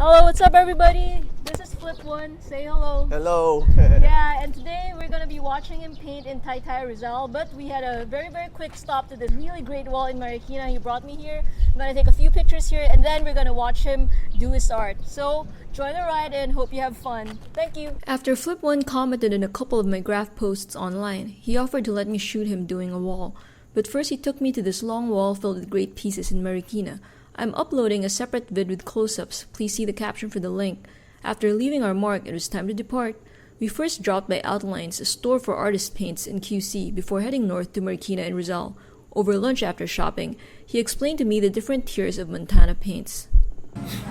Hello, what's up everybody? This is Flip One. Say hello. Hello. Yeah, and today we're gonna be watching him paint in Taytay, Rizal. But we had a very quick stop to this really great wall in Marikina. He brought me here. I'm gonna take a few pictures here, and then we're gonna watch him do his art. So join the ride and hope you have fun. Thank you. After Flip One commented on a couple of my graph posts online, he offered to let me shoot him doing a wall. But first he took me to this long wall filled with great pieces in Marikina. I'm uploading a separate vid with close-ups. Please see the caption for the link. After leaving our mark, it was time to depart. We first dropped by Outlines, a store for artist paints in QC, before heading north to Marikina and Rizal. Over lunch after shopping, he explained to me the different tiers of Montana paints.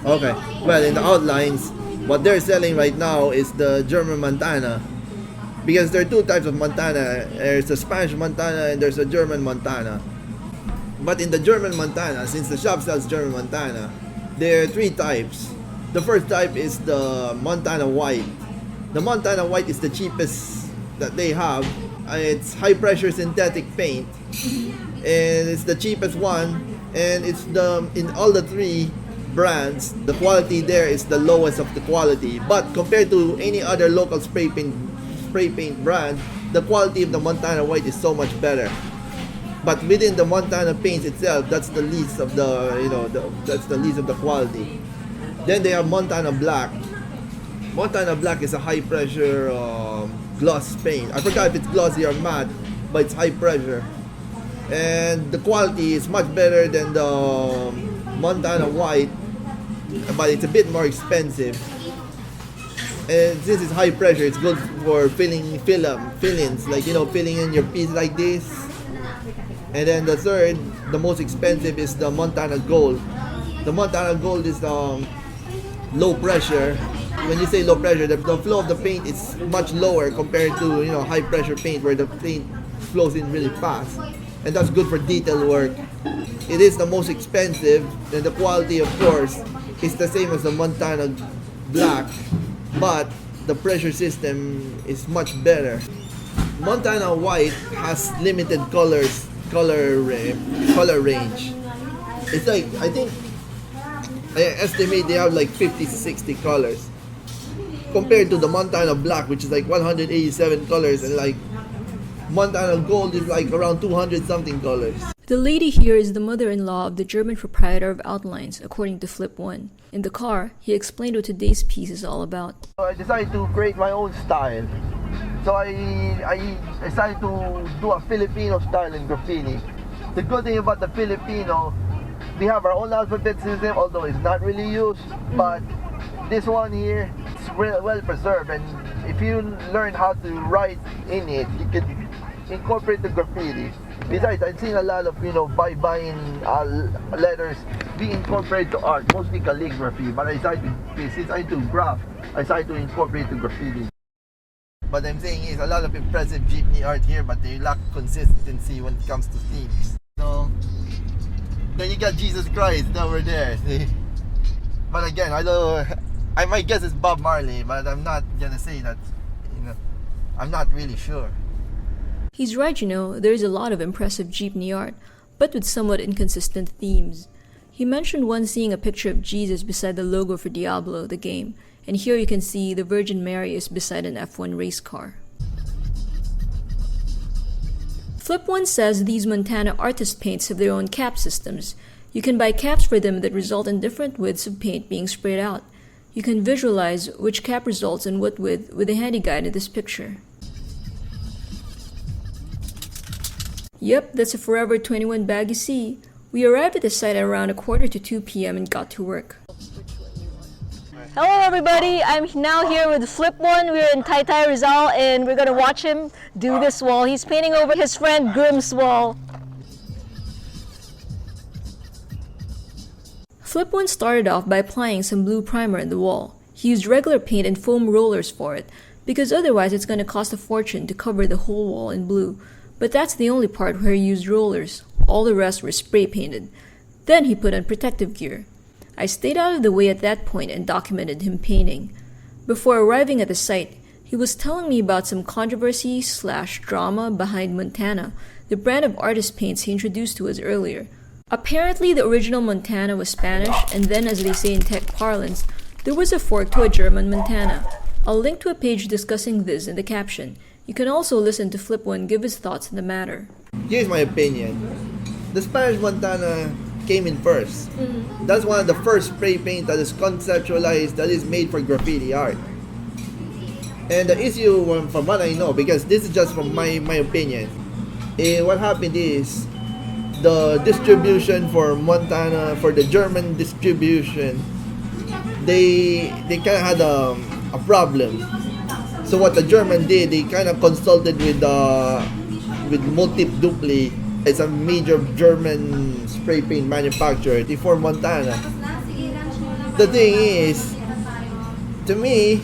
Okay, well, in the Outlines, what they're selling right now is the German Montana. Because there are two types of Montana. There's a Spanish Montana and there's a German Montana. But in the German Montana, since the shop sells German Montana, there are three types. The first type is the Montana White. The Montana White is the cheapest that they have. It's high pressure synthetic paint, and it's the cheapest one. And it's in all the three brands, the quality there is the lowest of the quality. But compared to any other local spray paint brand, the quality of the Montana White is so much better. But within the Montana paints itself, that's the least of that's the least of the quality. Then they have Montana Black. Montana Black is a high pressure gloss paint. I forgot if it's glossy or matte, but it's high pressure. And the quality is much better than the Montana White, but it's a bit more expensive. And since it's high pressure, it's good for fill-ins, like filling in your piece like this. And then the third, the most expensive, is the Montana Gold. The Montana Gold is low pressure. When you say low pressure, the flow of the paint is much lower compared to high pressure paint, where the paint flows in really fast, and that's good for detail work. It is the most expensive, and the quality, of course, is the same as the Montana Black, but the pressure system is much better. Montana White has limited color range. It's like, I estimate they have like 50 to 60 colors, compared to the Montana Black, which is like 187 colors, and like Montana Gold is like around 200 something colors. The lady here is the mother-in-law of the German proprietor of Outlines, according to Flip One. In the car, he explained what today's piece is all about. So I decided to create my own style. So I decided to do a Filipino style in graffiti. The good thing about the Filipino, we have our own alphabet system, although it's not really used, but this one here is well preserved, and if you learn how to write in it, you can incorporate the graffiti. Besides, I've seen a lot of baybayin letters being incorporated to art, mostly calligraphy, but since I do graph, I decided to incorporate the graffiti. What I'm saying is, a lot of impressive jeepney art here, but they lack consistency when it comes to themes. So then you got Jesus Christ over there, see? But again, I might guess it's Bob Marley, but I'm not gonna say that. I'm not really sure. He's right, there's a lot of impressive jeepney art, but with somewhat inconsistent themes. He mentioned once seeing a picture of Jesus beside the logo for Diablo, the game, and here you can see the Virgin Mary is beside an F1 race car. Flip One says these Montana artist paints have their own cap systems. You can buy caps for them that result in different widths of paint being sprayed out. You can visualize which cap results in what width with a handy guide in this picture. Yep, that's a Forever 21 bag you see. We arrived at the site at around 1:45 p.m. and got to work. Hello everybody, I'm now here with Flip One. We're in Taytay, Rizal, and we're gonna watch him do this wall. He's painting over his friend Grimm's wall. Flip One started off by applying some blue primer in the wall. He used regular paint and foam rollers for it, because otherwise it's gonna cost a fortune to cover the whole wall in blue. But that's the only part where he used rollers. All the rest were spray painted. Then he put on protective gear. I stayed out of the way at that point and documented him painting. Before arriving at the site, he was telling me about some controversy/drama behind Montana, the brand of artist paints he introduced to us earlier. Apparently, the original Montana was Spanish, and then, as they say in tech parlance, There was a fork to a German Montana. I'll link to a page discussing this in the caption. You can also listen to Flip One give his thoughts on the matter. Here's my opinion. The Spanish Montana came in first. That's one of the first spray paint that is conceptualized, that is made for graffiti art. And the issue, from what I know, because this is just from my opinion, what happened is the distribution for Montana, for the German distribution, they kind of had a problem. So what the German did, they kind of consulted with Multip Dupli. It's a major German spray paint manufacturer. They formed Montana. The thing is, to me,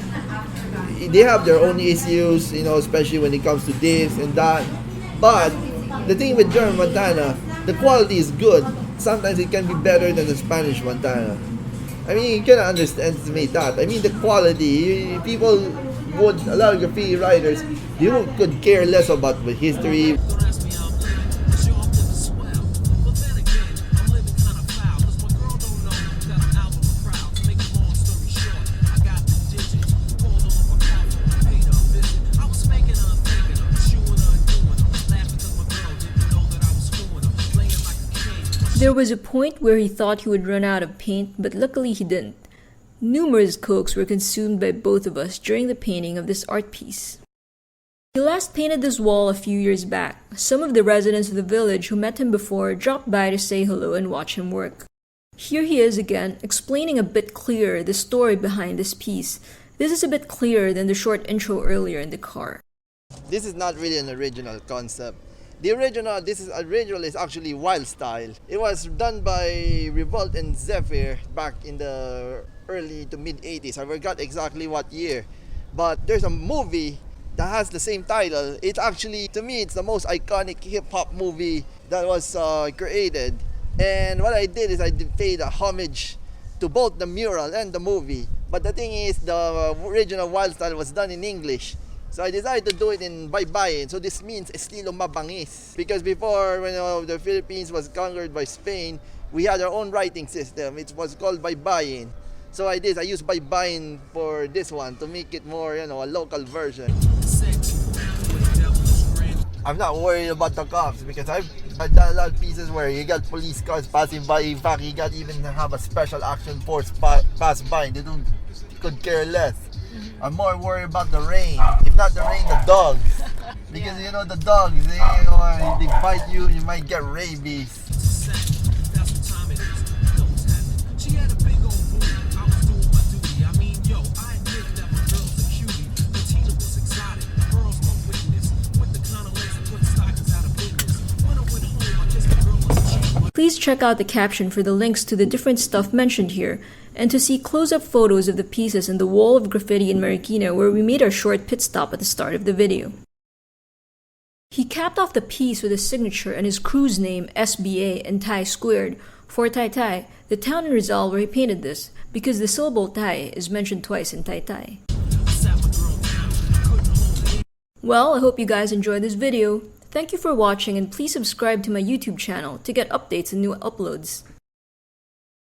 they have their own issues, especially when it comes to this and that. But the thing with German Montana, the quality is good. Sometimes it can be better than the Spanish Montana. I mean, you cannot underestimate that. I mean, the quality, a lot of graffiti writers, you could care less about the history. There was a point where he thought he would run out of paint, but luckily he didn't. Numerous cokes were consumed by both of us during the painting of this art piece. He last painted this wall a few years back. Some of the residents of the village who met him before dropped by to say hello and watch him work. Here he is again, explaining a bit clearer the story behind this piece. This is a bit clearer than the short intro earlier in the car. This is not really an original concept. This original is actually wild style. It was done by Revolt and Zephyr back in the early to mid 80s. I forgot exactly what year. But there's a movie that has the same title. It's actually, to me, it's the most iconic hip-hop movie that was created. And what I did is I paid a homage to both the mural and the movie. But the thing is, the original wild style was done in English. So I decided to do it in baybayin. So this means estilo mabangis. Because before, when the Philippines was conquered by Spain, we had our own writing system. It was called baybayin. So I used baybayin for this one to make it more, a local version. I'm not worried about the cops because I've done a lot of pieces where you got police cars passing by. In fact, you got even have a special action force pass by. They could care less. I'm more worried about the rain. If not the rain, the dogs. Because the dogs, they bite you, you might get rabies. Please check out the caption for the links to the different stuff mentioned here, and to see close-up photos of the pieces in the wall of graffiti in Marikina where we made our short pit stop at the start of the video. He capped off the piece with his signature and his crew's name SBA and Thai squared for Taytay, the town in Rizal where he painted this, because the syllable Thai is mentioned twice in Taytay. Well, I hope you guys enjoyed this video. Thank you for watching and please subscribe to my YouTube channel to get updates and new uploads.